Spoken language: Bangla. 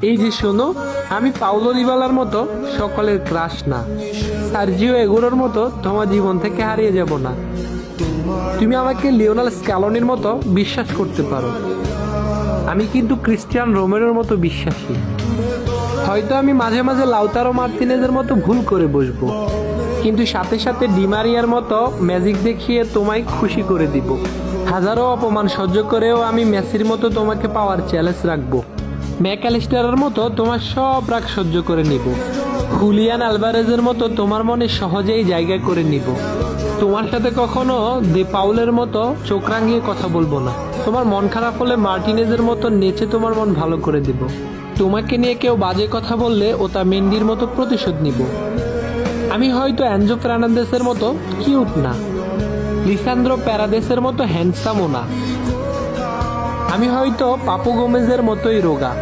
এই যে শোনো, আমি পাউলো দিবালার মতো সকলের ক্রাশ না, সার্জিও এগুরোর মতো তোমার জীবন থেকে হারিয়ে যাব না। তুমি আমাকে লিওনেল স্ক্যালোনির মতো বিশ্বাস করতে পারো, আমি কিন্তু ক্রিস্টিয়ান রোমেরোর মতো বিশ্বাসী। হয়তো আমি মাঝে মাঝে লাউতারো মার্তিনেজের মতো ভুল করে বসবো, কিন্তু সাথে সাথে ডিমারিয়ার মতো ম্যাজিক দেখিয়ে তোমায় খুশি করে দিব। হাজারো অপমান সহ্য করেও আমি মেসির মতো তোমাকে পাওয়ার চ্যালেঞ্জ রাখবো। ম্যাকঅ্যালিস্টারের মতো তোমার সব রাগ সহ্য করে নিব। হুলিয়ান আলভারেজের মতো তোমার মনে সহজেই জায়গা করে নিব। তোমার সাথে কখনো দে পাউলের মতো চোখ রাঙিয়ে কথা বলবো না। তোমার মন খারাপ হলে মার্টিনেজের মতো নেচে তোমার মন ভালো করে দিব। তোমাকে নিয়ে কেউ বাজে কথা বললে ওটা মেন্ডির মতো প্রতিশোধ নিব। আমি হয়তো অ্যানজো ফার্নান্দেসের মতো কিউট না, লিসান্দ্রো প্যারাদেসের মতো হ্যান্ডসামও না, আমি হয়তো পাপু গোমেজের মতোই রোগা,